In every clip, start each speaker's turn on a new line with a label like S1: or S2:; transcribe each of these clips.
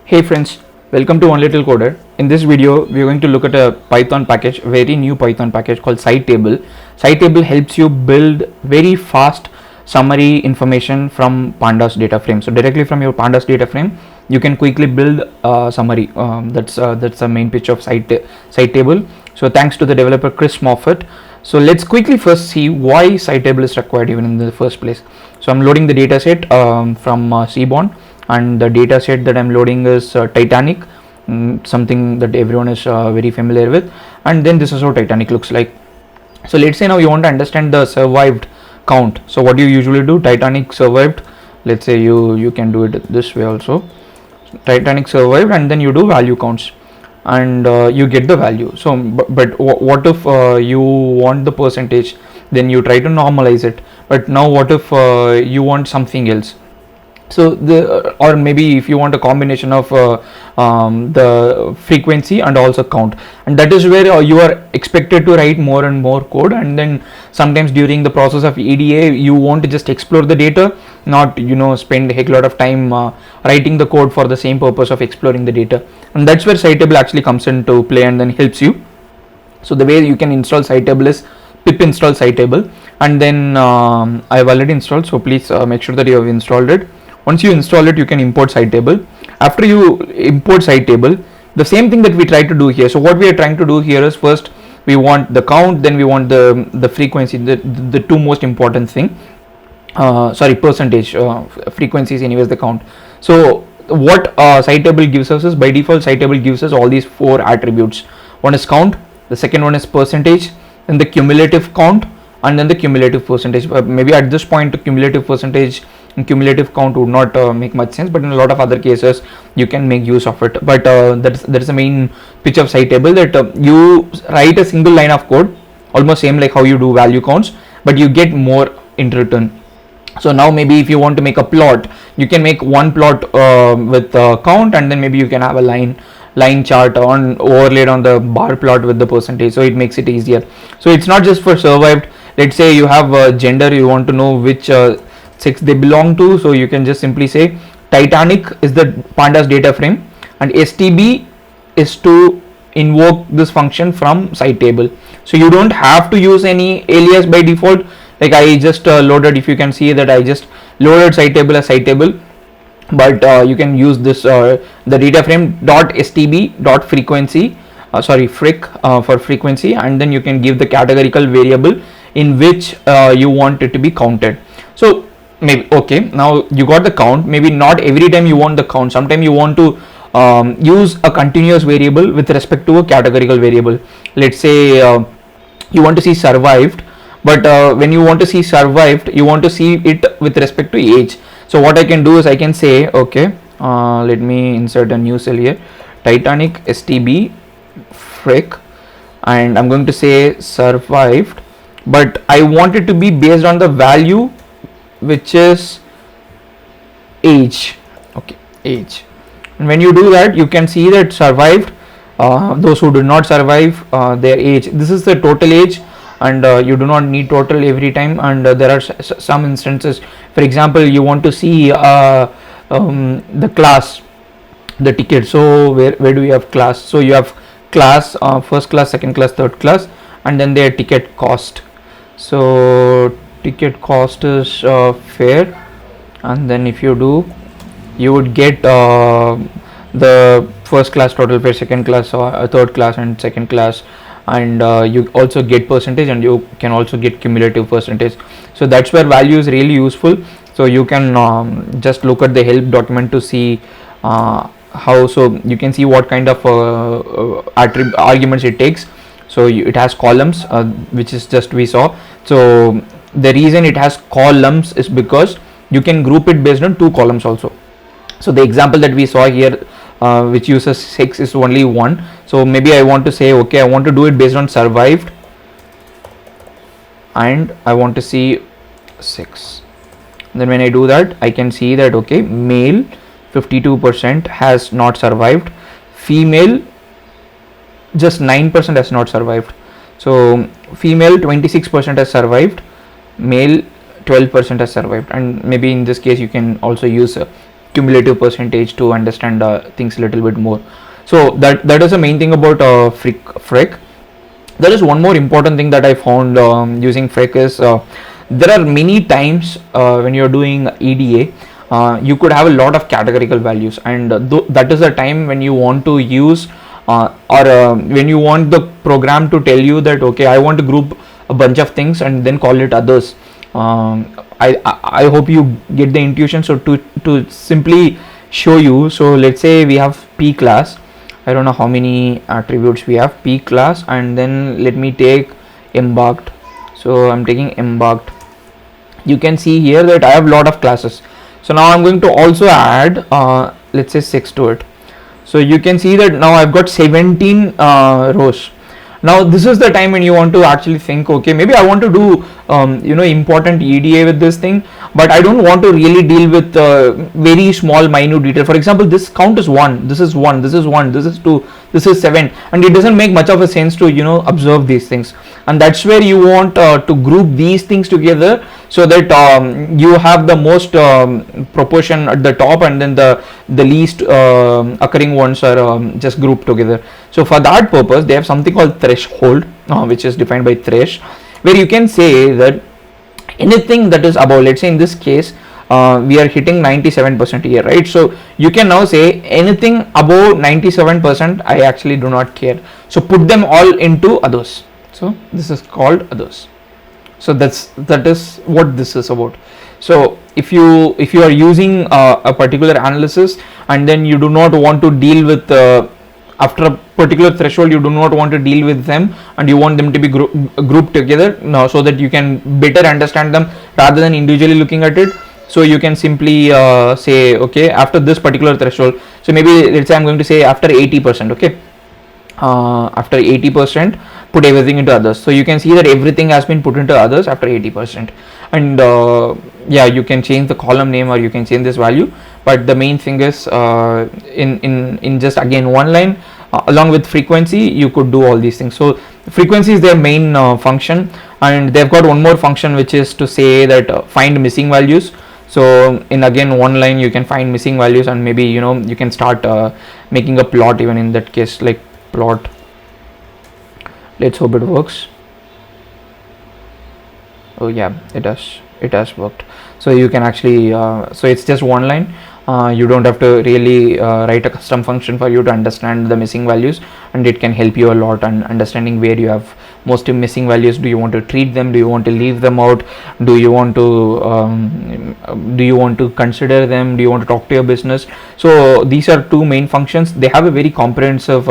S1: Hey friends, welcome to One Little Coder. In this video, we are going to look at a Python package, very new Python package called Sitable. Sitable helps you build very fast summary information from Pandas data frame. So directly from your Pandas data frame, you can quickly build a summary. That's the main pitch of Sitable. So thanks to the developer Chris Moffat. So let's quickly first see why Sitable is required even in the first place. So I'm loading the dataset from Seaborn, and the data set that I'm loading is Titanic, something that everyone is very familiar with. And then this is how Titanic looks like. So let's say now you want to understand the survived count. So what do you usually do? Titanic survived. Let's say you can do it this way also. Titanic survived, and then you do value counts, and you get the value. So but what if you want the percentage? Then you try to normalize it. But now what if you want something else? So or maybe if you want a combination of the frequency and also count, and that is where you are expected to write more and more code. And then sometimes during the process of EDA, you want to just explore the data, not spend a heck lot of time writing the code for the same purpose of exploring the data. And that's where Sitable actually comes into play and then helps you. So the way you can install Sitable is pip install Sitable, and then I've already installed, so please make sure that you have installed it. Once you install it, you can import Sitable. After you import Sitable, the same thing that we try to do here. So what we are trying to do here is, first we want the count, then we want the frequency, the two most important thing. Percentage, frequency is anyways the count. So what Sitable gives us is, by default Sitable gives us all these four attributes. One is count, the second one is percentage, then the cumulative count, and then the cumulative percentage. Maybe at this point the cumulative percentage and cumulative count would not make much sense, but in a lot of other cases you can make use of it. But that is the main pitch of Sitable, that you write a single line of code, almost same like how you do value counts, but you get more in return. So now maybe if you want to make a plot, you can make one plot with count, and then maybe you can have a line chart overlaid on the bar plot with the percentage, so it makes it easier. So it's not just for survived. Let's say you have gender, you want to know which sex they belong to, so you can just simply say Titanic is the Pandas data frame, and stb is to invoke this function from Sitable. So you don't have to use any alias by default. Like I just loaded, if you can see that I just loaded Sitable as Sitable, but you can use this the data frame dot stb dot frequency, for frequency, and then you can give the categorical variable in which you want it to be counted. So maybe, okay, now you got the count. Maybe not every time you want the count. Sometimes you want to use a continuous variable with respect to a categorical variable. Let's say you want to see survived, but when you want to see survived, you want to see it with respect to age. So what I can do is I can say, okay, let me insert a new cell here, Titanic stb fric, and I'm going to say survived, but I want it to be based on the value which is age. Okay, age. And when you do that, you can see that survived, those who do not survive, their age, this is the total age, and you do not need total every time. And there are some instances, for example, you want to see the class, the ticket. So where do we have class? So you have class, first class, second class, third class, and then their ticket cost. So ticket cost is fare, and then if you do, you would get the first class total fare, second class, third class, and second class, and you also get percentage, and you can also get cumulative percentage. So that's where value is really useful. So you can just look at the help document to see how. So you can see what kind of arguments it takes. So it has columns, which is just we saw. So the reason it has columns is because you can group it based on two columns also. So the example that we saw here, which uses 6, is only 1. So maybe I want to say, okay, I want to do it based on survived, and I want to see 6. Then when I do that, I can see that, okay, male 52% has not survived, female just 9% has not survived. So female 26% has survived, male 12% has survived. And maybe in this case you can also use cumulative percentage to understand things a little bit more. So that is the main thing about Freq. There is one more important thing that I found using Freq is there are many times when you're doing EDA, you could have a lot of categorical values, and that is the time when you want to use when you want the program to tell you that okay, I want to group a bunch of things and then call it others. I hope you get the intuition. So to simply show you, so let's say we have P class. I don't know how many attributes we have. P class, and then let me take embarked. So I'm taking embarked. You can see here that I have a lot of classes. So now I'm going to also add let's say 6 to it. So you can see that now I've got 17 rows. Now this is the time when you want to actually think, okay, maybe I want to do important EDA with this thing, but I don't want to really deal with very small minute detail. For example, this count is 1, this is 1, this is 1, this is 2, this is 7, and it doesn't make much of a sense to observe these things. And that's where you want to group these things together so that you have the most proportion at the top, and then the least occurring ones are just grouped together. So for that purpose, they have something called threshold, which is defined by thresh, where you can say that anything that is above, let's say in this case we are hitting 97% here, right? So you can now say anything above 97% I actually do not care, so put them all into others. So this is called others. So that is what this is about. So if you are using a particular analysis, and then you do not want to deal with after a particular threshold, you do not want to deal with them, and you want them to be grouped together now, so that you can better understand them rather than individually looking at it. So you can simply say, okay, after this particular threshold, so maybe let's say I'm going to say after 80%, okay, after 80% put everything into others. So you can see that everything has been put into others after 80%, and yeah, you can change the column name or you can change this value, but the main thing is in just again one line, along with frequency, you could do all these things. So frequency is their main function, and they've got one more function which is to say that find missing values. So in again one line you can find missing values, and maybe you can start making a plot even in that case, like plot. Let's hope it works. Oh yeah, it has worked. So you can actually so it's just one line. You don't have to really write a custom function for you to understand the missing values, and it can help you a lot on understanding where you have most missing values. Do you want to treat them? Do you want to leave them out? Do you want to consider them? Do you want to talk to your business? So these are two main functions. They have a very comprehensive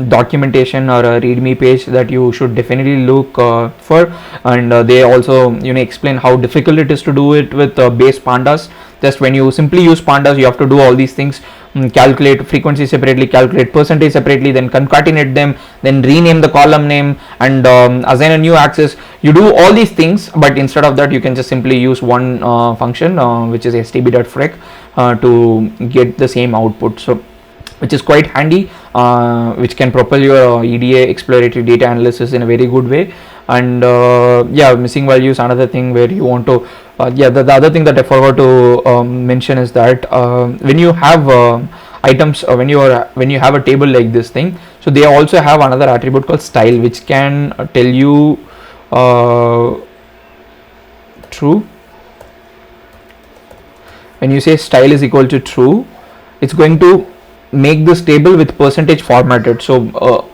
S1: documentation or a readme page that you should definitely look for, and they also explain how difficult it is to do it with base pandas. Just when you simply use pandas, you have to do all these things, calculate frequency separately, calculate percentage separately, then concatenate them, then rename the column name, and assign a new axis. You do all these things, but instead of that, you can just simply use one function which is stb.freq to get the same output. So which is quite handy, which can propel your EDA, exploratory data analysis, in a very good way. And yeah, missing values, another thing where you want to yeah, the other thing that I forgot to mention is that when you have items, when you have a table like this thing, so they also have another attribute called style, which can tell you true. When you say style is equal to true, it's going to make this table with percentage formatted. So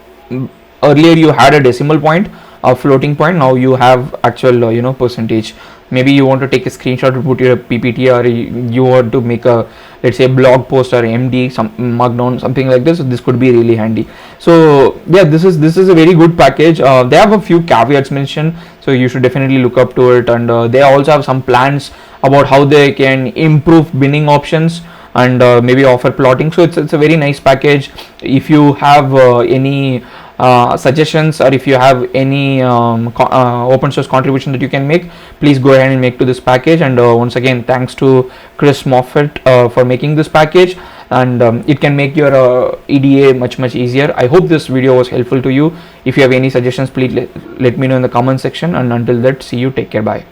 S1: earlier you had a decimal point, a floating point, now you have actual percentage. Maybe you want to take a screenshot to put your PPT, or you want to make a, let's say, blog post or MD, some markdown, something like this. So this could be really handy. So yeah, this is a very good package. They have a few caveats mentioned, so you should definitely look up to it. And they also have some plans about how they can improve binning options and maybe offer plotting. So it's a very nice package. If you have any suggestions, or if you have any open source contribution that you can make, please go ahead and make to this package. And once again, thanks to Chris Moffett for making this package, and it can make your EDA much easier. I hope this video was helpful to you. If you have any suggestions, please let me know in the comment section, and until that, see you, take care, bye.